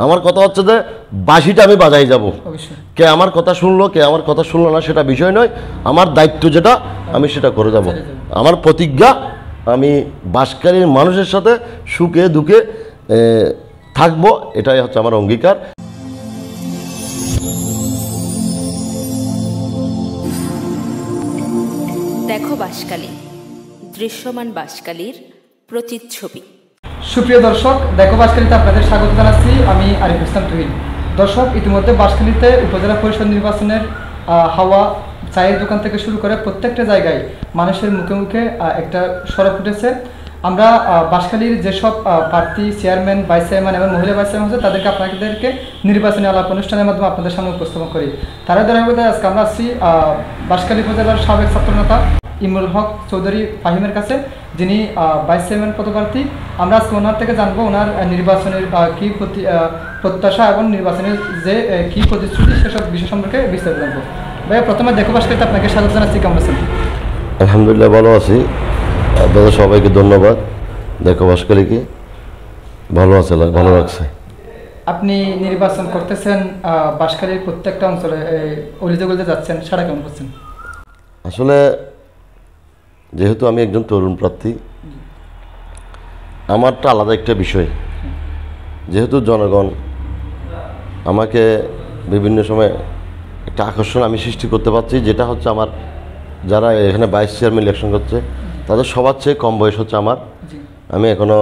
আমার কথা হচ্ছে যে বাঁশিটা আমি বাজাই যাব, কে আমার কথা শুনলো কে আমার কথা শুনলো না সেটা বিষয় নয়, আমার দায়িত্ব যেটা আমি সেটা করে যাব। আমার প্রতিজ্ঞা, আমি বাঁশখালীর মানুষের সাথে সুখে দুঃখে থাকবো, এটাই হচ্ছে আমার অঙ্গীকার। দেখো বাঁশখালী, দৃশ্যমান বাঁশখালীর প্রতিচ্ছবি। সুপ্রিয় দর্শক, দেখো বাঁশখালীতে আপনাদের স্বাগত জানাচ্ছি, আমি আরিফ ইসলাম তুহিন। দর্শক, ইতিমধ্যে বাঁশখালীতে উপজেলা পরিষদ নির্বাচনের হাওয়া চায়ের দোকান থেকে শুরু করে প্রত্যেকটা জায়গায় মানুষের মুখে মুখে একটা সড়ক উঠেছে। আমরা বাঁশখালীর যেসব প্রার্থী, চেয়ারম্যান, ভাইস চেয়ারম্যান এবং মহিলা ভাইস চেয়ারম্যান আছে তাদেরকে আপনাদেরকে নির্বাচনী আলাপ অনুষ্ঠানের মাধ্যমে আপনাদের সামনে উপস্থাপন করি। তারা ধারাবাহিকতায় আজকে আমরা আসছি বাঁশখালী উপজেলার সাবেক ছাত্রনেতা ইমরুল হক চৌধুরী ফাহিমের কাছে, যিনি ভাইস চেয়ারম্যান পদপ্রার্থী। আমরা আজকে ওনার থেকে জানবো ওনার নির্বাচনের কী প্রত্যাশা এবং নির্বাচনের যে কী প্রতিশ্রুতি সেসব বিষয় সম্পর্কে বিস্তারিত জানবো। ভাইয়া, প্রথমে দেখো বাঁশখালীতে আপনাকে স্বাগত জানাচ্ছি, কেমন আছেন? আলহামদুলিল্লাহ, ভালো আছি। আপনাদের সবাইকে ধন্যবাদ। দেখো বাঁশখালীকে ভালো আছে, ভালো লাগছে। আপনি নির্বাচন করতেছেন বাঁশখালীর প্রত্যেকটা অঞ্চলে, অলিতে গলিতে যাচ্ছেন, সেটা কেমন করছেন? আসলে যেহেতু আমি একজন তরুণ প্রার্থী, আমারটা আলাদা একটা বিষয়। যেহেতু জনগণ আমাকে বিভিন্ন সময় একটা আকর্ষণ আমি সৃষ্টি করতে পারছি, যেটা হচ্ছে আমার যারা এখানে ভাইস চেয়ারম্যান ইলেকশন করছে তাদের সবার চেয়ে কম বয়স হচ্ছে আমার। আমি এখনও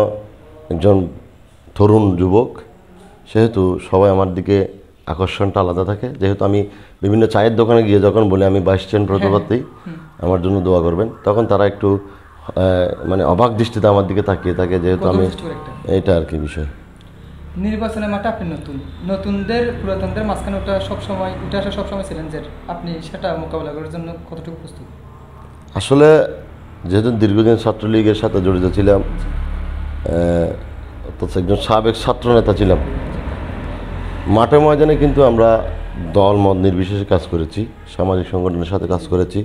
একজন তরুণ যুবক, সেহেতু সবাই আমার দিকে আকর্ষণটা আলাদা থাকে। যেহেতু আমি বিভিন্ন চায়ের দোকানে গিয়ে যখন বলি আমি ভাইস চেয়ারম্যান পদপ্রার্থী, আমার জন্য দোয়া করবেন, তখন তারা একটু মানে অবাক দৃষ্টিতে আমার দিকে তাকিয়ে থাকে, যেহেতু আমি এইটা আর কি বিষয়। নির্বাচনের মাঠে আপনি নতুনদের পুরাতনদের মাঝখানে ওটা সবসময় উঠে আসা সবসময় চ্যালেঞ্জের, আপনি সেটা মোকাবিলা করার জন্য কতটুকু প্রস্তুত? আসলে যেহেতু দীর্ঘদিন ছাত্রলীগের সাথে জড়িত ছিলাম, অর্থাৎ একজন সাবেক ছাত্রনেতা ছিলাম, মাঠে ময়দানে কিন্তু আমরা দল মত নির্বিশেষে কাজ করেছি, সামাজিক সংগঠনের সাথে কাজ করেছি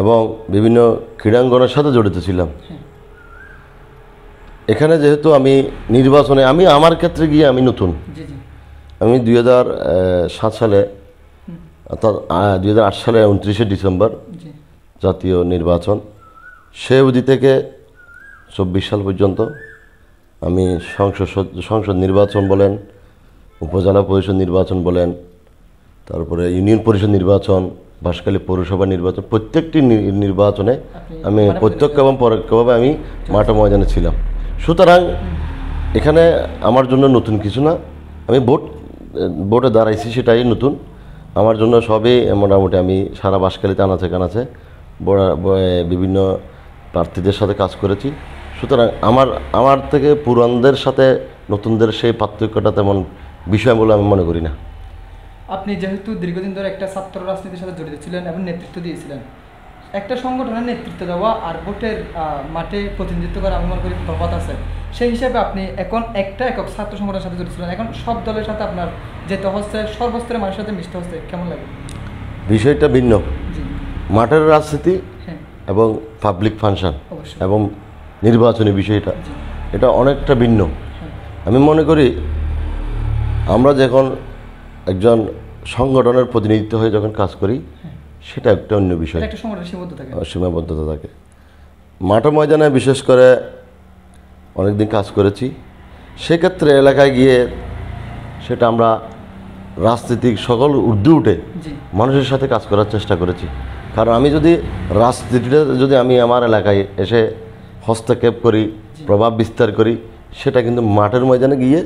এবং বিভিন্ন ক্রীড়াঙ্গনের সাথে জড়িত ছিলাম। এখানে যেহেতু আমি নির্বাচনে আমার ক্ষেত্রে গিয়ে আমি নতুন, আমি 2007 সালে অর্থাৎ 2008 সালে 29শে ডিসেম্বর জাতীয় নির্বাচন, সে অবধি থেকে 24 সাল পর্যন্ত আমি সংসদ নির্বাচন বলেন, উপজেলা পরিষদ নির্বাচন বলেন, তারপরে ইউনিয়ন পরিষদ নির্বাচন, বাঁশখালী পৌরসভা নির্বাচন, প্রত্যেকটি নির্বাচনে আমি প্রত্যক্ষ এবং পরোক্ষভাবে আমি মাঠে ময়দানে ছিলাম। সুতরাং এখানে আমার জন্য নতুন কিছু না, আমি ভোটে দাঁড়াইছি সেটাই নতুন আমার জন্য। সবই মোটামুটি আমি সারা বাঁশখালীতে আনাচে কানাচে বিভিন্ন প্রার্থীদের সাথে কাজ করেছি। সুতরাং আমার থেকে পুরানদের সাথে নতুনদের সেই পার্থক্যটা তেমন বিষয় বলে আমি মনে করি না। আপনি যেহেতু দীর্ঘদিন ধরে একটা ছাত্র রাজনীতির সাথে জড়িত ছিলেন এবং নেতৃত্ব দিয়েছিলেন, একটা সংগঠনের নেতৃত্ব দেওয়া আর ভোটের মাঠে প্রতিনিধিত্ব করা আমি মনে করি প্রভাত আছে। সেই হিসাবে আপনি এখন একটা একক ছাত্র সংগঠনের সাথে জড়িত ছিলেন, এখন সব দলের সাথে আপনার যেতে হচ্ছে, সর্বস্তরের মানুষের সাথে মিশতে হচ্ছে, কেমন লাগে? বিষয়টা ভিন্ন। মাঠের রাজনীতি এবং পাবলিক ফাংশন এবং নির্বাচনী বিষয়টা এটা অনেকটা ভিন্ন। আমি মনে করি আমরা যখন একজন সংগঠনের প্রতিনিধিত্ব হয়ে যখন কাজ করি সেটা একটা অন্য বিষয়, সীমাবদ্ধতা থাকে। মাঠে ময়দানে বিশেষ করে অনেকদিন কাজ করেছি, সেক্ষেত্রে এলাকায় গিয়ে সেটা আমরা রাজনীতিক সকল ঊর্ধ্বে উঠে মানুষের সাথে কাজ করার চেষ্টা করেছি। কারণ আমি যদি রাজনীতিটা যদি আমি আমার এলাকায় এসে হস্তক্ষেপ করি, প্রভাব বিস্তার করি, সেটা কিন্তু মাঠের ময়দানে গিয়ে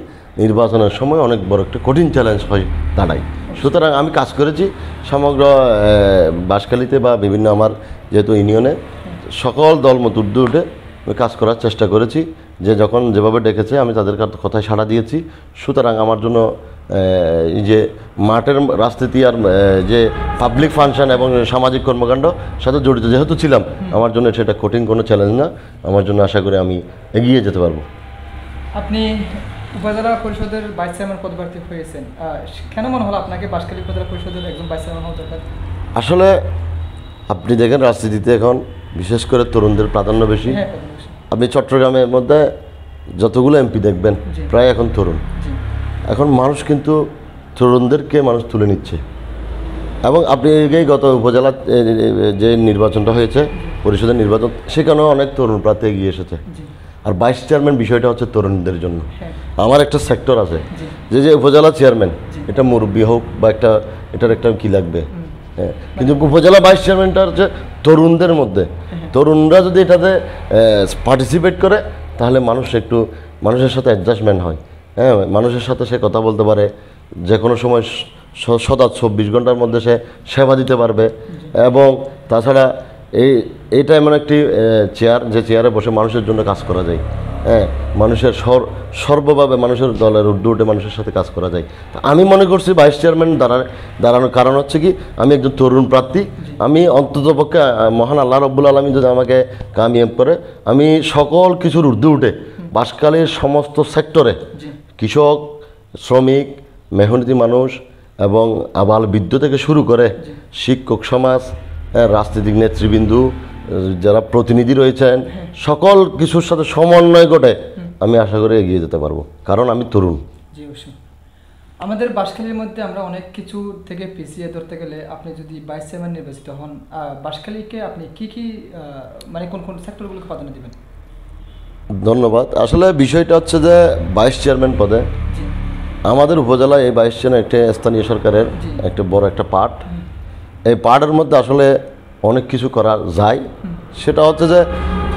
নির্বাচনের সময় অনেক বড় একটা কঠিন চ্যালেঞ্জ হয়ে দাঁড়ায়। সুতরাং আমি কাজ করেছি সমগ্র বাঁশখালীতে বা বিভিন্ন আমার যেহেতু ইউনিয়নে সকল দলমত ঊর্ধ্বে উঠে আমি কাজ করার চেষ্টা করেছি, যে যখন যেভাবে ডেকেছে আমি তাদের কথায় সাড়া দিয়েছি। সুতরাং আমার জন্য এই যে মাঠের রাজনীতি আর যে পাবলিক ফাংশন এবং সামাজিক কর্মকাণ্ড সাথে জড়িত যেহেতু ছিলাম, আমার জন্য সেটা কঠিন কোনো চ্যালেঞ্জ না। আমার জন্য আশা করি আমি এগিয়ে যেতে পারবো। আপনি উপজেলা পরিষদের ভাইস চেয়ারম্যান পদপ্রার্থী হয়েছেন, কেন মনে হলো আপনাকে বাঁশখালী উপজেলা পরিষদের একজন ভাইস চেয়ারম্যান হওয়া দরকার? আসলে আপনি দেখেন রাজনীতিতে এখন বিশেষ করে তরুণদের প্রাধান্য বেশি। আপনি চট্টগ্রামের মধ্যে যতগুলো এমপি দেখবেন প্রায় এখন তরুণ। এখন মানুষ কিন্তু তরুণদেরকে মানুষ তুলে নিচ্ছে। এবং আপনি এই গত উপজেলা যে নির্বাচনটা হয়েছে, পরিষদের নির্বাচন, সেখানেও অনেক তরুণ প্রার্থী এগিয়ে এসেছে। আর ভাইস চেয়ারম্যান বিষয়টা হচ্ছে তরুণদের জন্য। আমার একটা সেক্টর আছে যে উপজেলা চেয়ারম্যান, এটা মুরব্বী হোক বা এটার একটা কি লাগবে, হ্যাঁ, কিন্তু উপজেলা ভাইস চেয়ারম্যানটা হচ্ছে তরুণদের মধ্যে। তরুণরা যদি এটাতে পার্টিসিপেট করে তাহলে মানুষের সাথে অ্যাডজাস্টমেন্ট হয়, হ্যাঁ, মানুষের সাথে সে কথা বলতে পারে, যে কোনো সময় সদা 24 ঘন্টার মধ্যে সে সেবা দিতে পারবে। এবং তাছাড়া এইটা এমন একটি চেয়ার, যে চেয়ারে বসে মানুষের জন্য কাজ করা যায়, হ্যাঁ, মানুষের সর্বভাবে মানুষের দলের ঊর্ধ্বে উঠে মানুষের সাথে কাজ করা যায়। আমি মনে করছি ভাইস চেয়ারম্যান দাঁড়ানোর কারণ হচ্ছে কি, আমি একজন তরুণ প্রার্থী, আমি অন্ততপক্ষে মহান আল্লাহ রব্বুল আলামিন যদি আমাকে কামিয়াব করে, আমি সকল কিছুর ঊর্ধ্বে উঠে বাঁশখালীর সমস্ত সেক্টরে কৃষক, শ্রমিক, মেহনতি মানুষ এবং আবাল বৃদ্ধ থেকে শুরু করে শিক্ষক সমাজ, রাজনৈতিক নেতৃবৃন্দ, যারা প্রতিনিধি রয়েছেন, সকল কিছুর সাথে সমন্বয় ঘটে আমি আশা করি এগিয়ে যেতে পারবো, কারণ আমি তরুণ। জি অবশ্যই। আমাদের বাঁশখালীর মধ্যে আমরা অনেক কিছু থেকে পিছিয়ে ধরতে গেলে আপনি যদি ভাইস চেয়ারম্যান নির্বাচিত হন, বাঁশখালীকে আপনি কি মানে কোন কোন সেক্টরগুলোকে প্রাধান্য দেবেন? ধন্যবাদ। আসলে বিষয়টা হচ্ছে যে ভাইস চেয়ারম্যান পদে আমাদের উপজেলায় এই ভাইস চেয়ারম্যান একটা স্থানীয় সরকারের একটা বড় একটা পার্ট। এই পার্টের মধ্যে আসলে অনেক কিছু করা যায়। সেটা হচ্ছে যে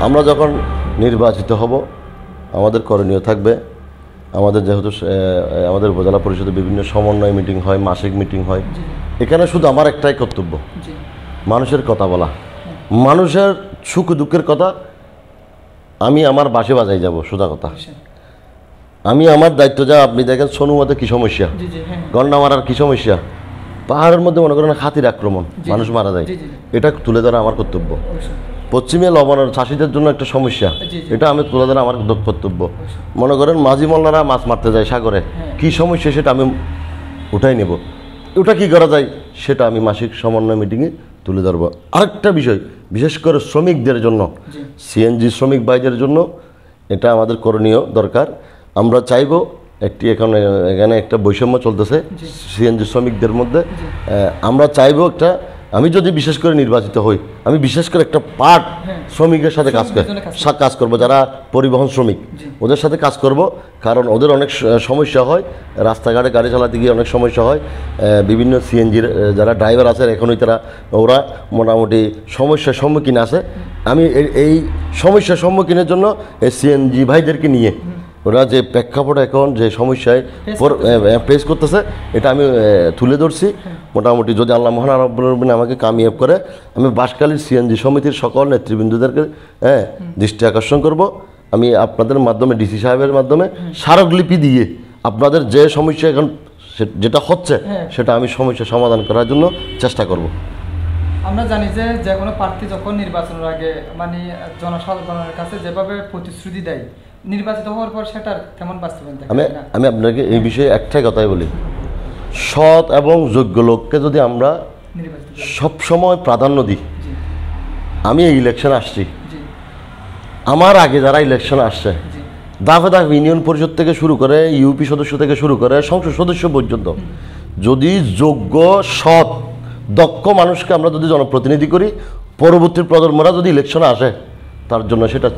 আমরা যখন নির্বাচিত হব, আমাদের করণীয় থাকবে, আমাদের যেহেতু আমাদের উপজেলা পরিষদে বিভিন্ন সমন্বয় মিটিং হয়, মাসিক মিটিং হয়, এখানে শুধু আমার একটাই কর্তব্য, মানুষের কথা বলা, মানুষের সুখ দুঃখের কথা আমি আমার বাসে বাজাই যাব, সোজা কথা। আমি আমার দায়িত্ব, যা আপনি দেখেন সোনুমাতে কি সমস্যা, গন্ডা মারার কি সমস্যা, পাহাড়ের মধ্যে মনে করেন হাতির আক্রমণ, মানুষ মারা যায়, এটা তুলে ধরা আমার কর্তব্য। পশ্চিমে লবণের চাষিদের জন্য একটা সমস্যা, এটা আমি তুলে ধরা আমার কর্তব্য। মনে করেন মাঝি মোল্লারা মাছ মারতে যায় সাগরে, কি সমস্যা সেটা আমি উঠাই নেব, ওটা কি করা যায় সেটা আমি মাসিক সমন্বয় মিটিংয়ে তুলে ধরবো। আরেকটা বিষয়, বিশেষ করে শ্রমিকদের জন্য, সিএনজি শ্রমিক ভাইদের জন্য এটা আমাদের করণীয় দরকার। আমরা চাইবো এখানে একটা বৈষম্য চলতেছে সিএনজি শ্রমিকদের মধ্যে, আমরা চাইবো আমি যদি বিশেষ করে নির্বাচিত হই, আমি বিশেষ করে একটা পার্ট শ্রমিকের সাথে কাজ করব, যারা পরিবহন শ্রমিক, ওদের সাথে কাজ করব। কারণ ওদের অনেক সমস্যা হয়, রাস্তাঘাটে গাড়ি চালাতে গিয়ে অনেক সমস্যা হয়। বিভিন্ন সিএনজির যারা ড্রাইভার আছে এখনই ওরা মোটামুটি সমস্যার সম্মুখীন আছে। আমি এই সমস্যার সম্মুখীনের জন্য এই সিএনজি ভাইদেরকে নিয়ে ওরা যে প্রেক্ষাপট এখন যে সমস্যায় ফেস করতেছে, এটা আমি তুলে ধরছি। মোটামুটি যদি আল্লাহ মহান রব্বুল আলামিন আমাকে কামিয়াব করে, আমি বাঁশখালীর সিএনজি সমিতির সকল নেতৃবৃন্দদেরকে দৃষ্টি আকর্ষণ করব। আমি আপনাদের মাধ্যমে, ডিসি সাহেবের মাধ্যমে স্মারকলিপি দিয়ে আপনাদের যে সমস্যা এখন যেটা হচ্ছে সেটা আমি সমস্যা সমাধান করার জন্য চেষ্টা করব। আমরা জানি যে কোনো প্রার্থী যখন নির্বাচনের আগে মানে জনসাধারণের কাছে যেভাবে প্রতিশ্রুতি দেয়, নির্বাচিত হওয়ার পর সেটার তেমন বাস্তবায়ন থাকে না। আমি আপনাকে এই বিষয়ে একটাই কথাই বলি, সৎ এবং যোগ্য লোককে যদি আমরা সবসময় প্রাধান্য দিই। আমি এই ইলেকশনে আসছি, আমার আগে যারা ইলেকশনে আসছে, দাফে ইউনিয়ন পরিষদ থেকে শুরু করে, ইউপি সদস্য থেকে শুরু করে সংসদ সদস্য পর্যন্ত, যদি যোগ্য, সৎ, দক্ষ মানুষকে আমরা যদি জনপ্রতিনিধি করি, পরবর্তী প্রজন্মরা যদি ইলেকশনে আসে, তার জন্য সেটা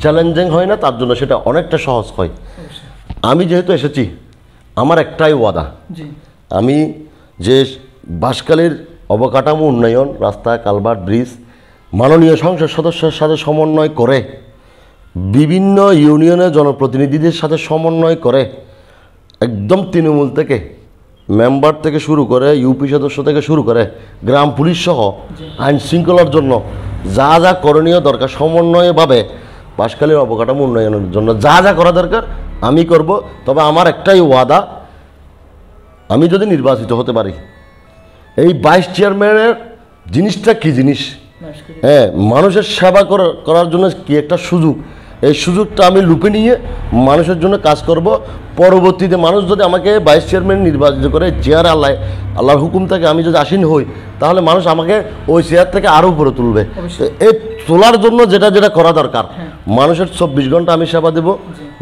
চ্যালেঞ্জিং হয় না, তার জন্য সেটা অনেকটা সহজ হয়। আমি যেহেতু এসেছি, আমার একটাই ওয়াদা, আমি যে বাঁশখালীর অবকাঠামো উন্নয়ন, রাস্তা, কালভার্ট, ব্রিজ মাননীয় সংসদ সদস্যের সাথে সমন্বয় করে, বিভিন্ন ইউনিয়নের জনপ্রতিনিধিদের সাথে সমন্বয় করে, একদম তৃণমূল থেকে মেম্বার থেকে শুরু করে, ইউপি সদস্য থেকে শুরু করে, গ্রাম পুলিশ সহ আইন শৃঙ্খলার জন্য যা যা করণীয় দরকার, সমন্বয়ভাবে বাঁশখালীর অবকাঠামো উন্নয়নের জন্য যা যা করা দরকার আমি করব। তবে আমার একটাই ওয়াদা, আমি যদি নির্বাচিত হতে পারি, এই ভাইস চেয়ারম্যানের জিনিসটা কি জিনিস, মানুষের সেবা করার জন্য কি একটা সুযোগ, এই সুযোগটা আমি লুপে নিয়ে মানুষের জন্য কাজ করব। পরবর্তীতে মানুষ যদি আমাকে ভাইস চেয়ারম্যান নির্বাচিত করে, চেয়ারে আল্লাহর হুকুম থেকে আমি যদি আসীন হই, তাহলে মানুষ আমাকে ওই চেয়ার থেকে আরও উপরে তুলবে। এই তোলার জন্য যেটা যেটা করা দরকার, মানুষের 24 ঘন্টা আমি সেবা দেব,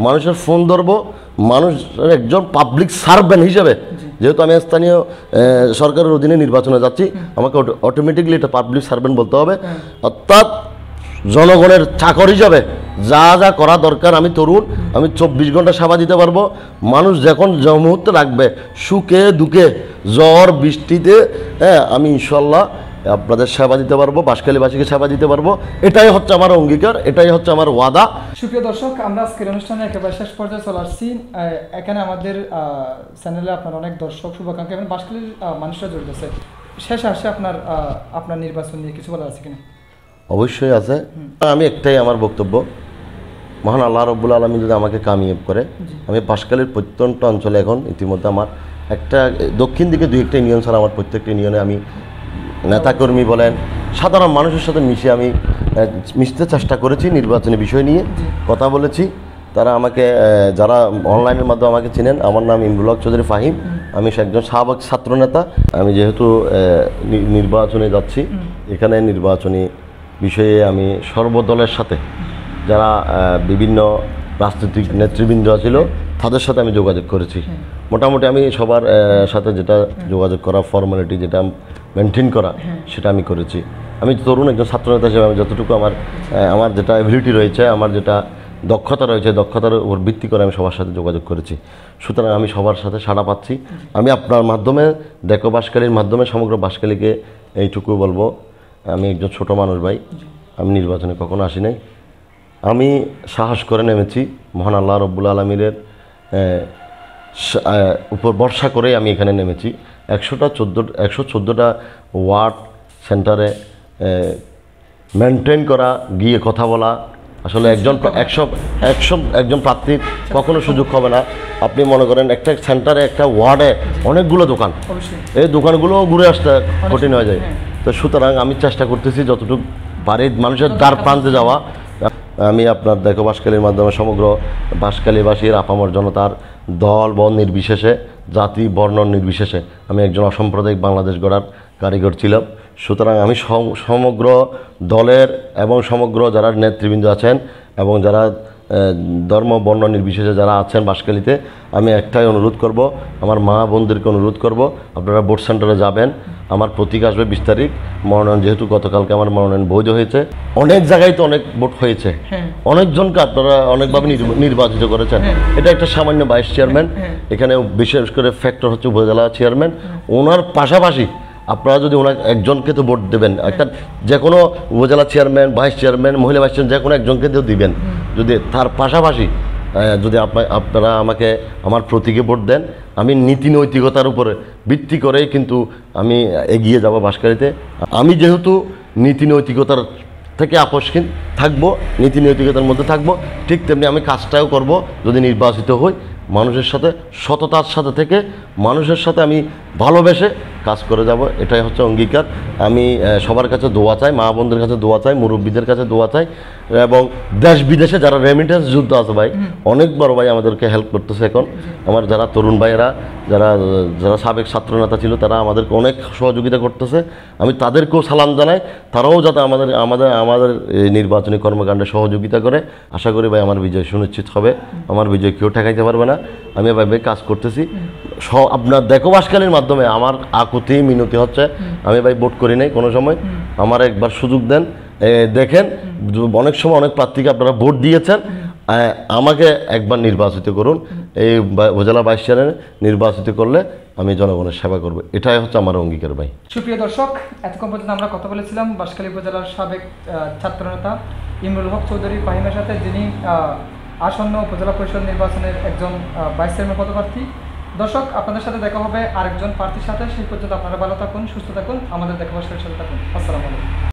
মানুষের ফোন ধরবো, মানুষ একজন পাবলিক সার্ভেন্ট হিসেবে, যেহেতু আমি স্থানীয় সরকারের অধীনে নির্বাচনে যাচ্ছি, আমাকে অটোমেটিকলি এটা পাবলিক সার্ভেন্ট বলতে হবে। অর্থাৎ জনগণের চাকর হিসাবে যা যা করা দরকার, আমি তরুণ, আমি 24 ঘন্টা সেবা দিতে পারবো। মানুষ যখন যে মুহূর্তে রাখবে, সুখে দুঃখে, ঝড় বৃষ্টিতে, আমি ইনশাল্লাহ আপনাদের সেবা দিতে পারবো, বাঁশখালীবাসীকে সেবা দিতে পারবো। এটাই হচ্ছে আমার অঙ্গীকার, এটাই হচ্ছে আমার ওয়াদা। সুপ্রিয় দর্শক, আমরা আজকের অনুষ্ঠানে একেবারে শেষ পর্যায়ে চলে আসছি। এখানে আমাদের চ্যানেলে আপনার অনেক দর্শক, শুভাকাঙ্ক্ষী এবং বাঁশখালীর মানুষরা জড়িত আছে। শেষে আসে আপনার নির্বাচন নিয়ে কিছু বলার আছে কিনা? অবশ্যই আছে। আমি একটাই আমার বক্তব্য, মহান আল্লাহ রব্বুল আলমী যদি আমাকে কামিয়াব করে, আমি বাঁশখালীর প্রত্যন্ত অঞ্চলে এখন ইতিমধ্যে আমার একটা দক্ষিণ দিকে 2-1টা ইউনিয়ন ছাড়া আমার প্রত্যেকটা ইউনিয়নে আমি নেতাকর্মী বলেন, সাধারণ মানুষের সাথে মিশে আমি মিশতে চেষ্টা করেছি। নির্বাচনী বিষয় নিয়ে কথা বলেছি। তারা আমাকে, যারা অনলাইনের মাধ্যমে আমাকে চিনেন, আমার নাম ইমরুল হক চৌধুরী ফাহিম। আমি একজন সাবেক ছাত্রনেতা। আমি যেহেতু নির্বাচনে যাচ্ছি, এখানে নির্বাচনী বিষয়ে আমি সর্বদলের সাথে যারা বিভিন্ন রাজনৈতিক নেতৃবৃন্দ ছিল তাদের সাথে আমি যোগাযোগ করেছি। মোটামুটি আমি সবার সাথে যেটা যোগাযোগ করা, ফর্মালিটি যেটা মেনটেন করা, সেটা আমি করেছি। আমি তরুণ একজন ছাত্রনেতা হিসেবে আমি যতটুকু আমার যেটা এবিলিটি রয়েছে, আমার যেটা দক্ষতা রয়েছে, দক্ষতার উপর ভিত্তি করে আমি সবার সাথে যোগাযোগ করেছি। সুতরাং আমি সবার সাথে সাড়া পাচ্ছি। আমি আপনার মাধ্যমে, দেখো বাঁশখালীর মাধ্যমে সমগ্র বাঁশখালীকে এইটুকু বলবো, আমি একজন ছোট মানুষ ভাই, আমি নির্বাচনে কখনো আসি নাই। আমি সাহস করে নেমেছি, মহান আল্লাহ রব্বুল আলমীর উপর ভরসা করেই আমি এখানে নেমেছি। 114টা ওয়ার্ড সেন্টারে মেনটেন করা, গিয়ে কথা বলা, আসলে একজন প্রার্থীর কখনো সুযোগ হবে না। আপনি মনে করেন একটা সেন্টারে, একটা ওয়ার্ডে অনেকগুলো দোকান, এই দোকানগুলো ঘুরে আসতে কঠিন হয়ে যায়। তো সুতরাং আমি চেষ্টা করতেছি যতটুকু বাড়ির মানুষের দ্বার প্রান্তে যাওয়া। আমি আপনার দেখো বাঁশখালীর মাধ্যমে সমগ্র বাঁশখালীবাসীর আপামর জনতার দল বর্ণ নির্বিশেষে, জাতি বর্ণ নির্বিশেষে আমি একজন অসাম্প্রদায়িক বাংলাদেশ গড়ার কারিগর ছিলাম। সুতরাং আমি সমগ্র দলের এবং সমগ্র যারা নেতৃবৃন্দ আছেন এবং যারা ধর্ম বর্ণ নির্বিশেষে যারা আছেন বাঁশখালীতে, আমি একটাই অনুরোধ করব, আমার মা বোনদেরকে অনুরোধ করব, আপনারা ভোট সেন্টারে যাবেন। আমার প্রতীক আসবে 20 তারিখ মনোনয়ন, যেহেতু গতকালকে আমার মনোনয়ন বৈধ হয়েছে। অনেক জায়গায় তো অনেক ভোট হয়েছে, অনেকজনকে আপনারা অনেকভাবে নির্বাচিত করেছেন। এটা একটা সামান্য ভাইস চেয়ারম্যান, এখানে বিশেষ করে ফ্যাক্টর হচ্ছে উপজেলা চেয়ারম্যান। ওনার পাশাপাশি আপনারা যদি ওনার একজনকে তো ভোট দেবেন, একটা যে কোনো উপজেলা চেয়ারম্যান, ভাইস চেয়ারম্যান, মহিলা ভাইস চেয়ারম্যান, যে কোনো একজনকে তো দিবেন। যদি তার পাশাপাশি যদি আপনারা আমাকে আমার প্রতীকে ভোট দেন, আমি নীতি নৈতিকতার উপরে ভিত্তি করেই কিন্তু আমি এগিয়ে যাব বাঁশখালীতে। আমি যেহেতু নীতি নৈতিকতার থেকে আপোষহীন থাকবো, নীতি নৈতিকতার মধ্যে থাকবো, ঠিক তেমনি আমি কাজটাও করব। যদি নির্বাচিত হই, মানুষের সাথে সততার সাথে থেকে মানুষের সাথে আমি ভালোবেসে কাজ করে যাব, এটাই হচ্ছে অঙ্গীকার। আমি সবার কাছে দোয়া চাই, মা বোনদের কাছে দোয়া চাই, মুরব্বীদের কাছে দোয়া চাই, এবং দেশ বিদেশে যারা রেমিটেন্স যুদ্ধ আছে ভাই, অনেক বড় ভাই আমাদেরকে হেল্প করতেছে। এখন আমার যারা তরুণ ভাইয়েরা, যারা সাবেক ছাত্রনেতা ছিল, তারা আমাদেরকে অনেক সহযোগিতা করতেছে। আমি তাদেরকেও সালাম জানাই, তারাও যাতে আমাদের এই নির্বাচনী কর্মকাণ্ডে সহযোগিতা করে। আশা করি ভাই আমার বিজয় সুনিশ্চিত হবে, আমার বিজয় কেউ ঠেকাইতে পারবে না। আমি ভাই কাজ করতেছি। আপনার দেখো বাঁশখালীর মাধ্যমে আমার আকুতি মিনতি হচ্ছে, আমি ভাই ভোট করি নাই কোনো সময়, আমার একবার সুযোগ দেন। দেখেন অনেক সময় অনেক প্রার্থীকে আপনারা ভোট দিয়েছেন, আমাকে একবার নির্বাচিত করুন। এই উপজেলা ভাইস চেয়ারম্যান নির্বাচিত করলে আমি জনগণের সেবা করব, এটাই হচ্ছে আমার অঙ্গীকার ভাই। সুপ্রিয় দর্শক, এতক্ষণ পর্যন্ত আমরা কথা বলেছিলাম বাঁশখালী উপজেলার সাবেক ছাত্রনেতা ইমরুল হক চৌধুরী ফাহিমের সাথে, যিনি আসন্ন উপজেলা পরিষদ নির্বাচনের একজন ভাইস চেয়ারম্যান পদপ্রার্থী। দর্শক, আপনাদের সাথে দেখা হবে আরেকজন প্রার্থীর সাথে। সেই পর্যন্ত আপনারা ভালো থাকুন, সুস্থ থাকুন, আমাদের দেখা বাঁশখালীর সাথে থাকুন। আসসালামু আলাইকুম।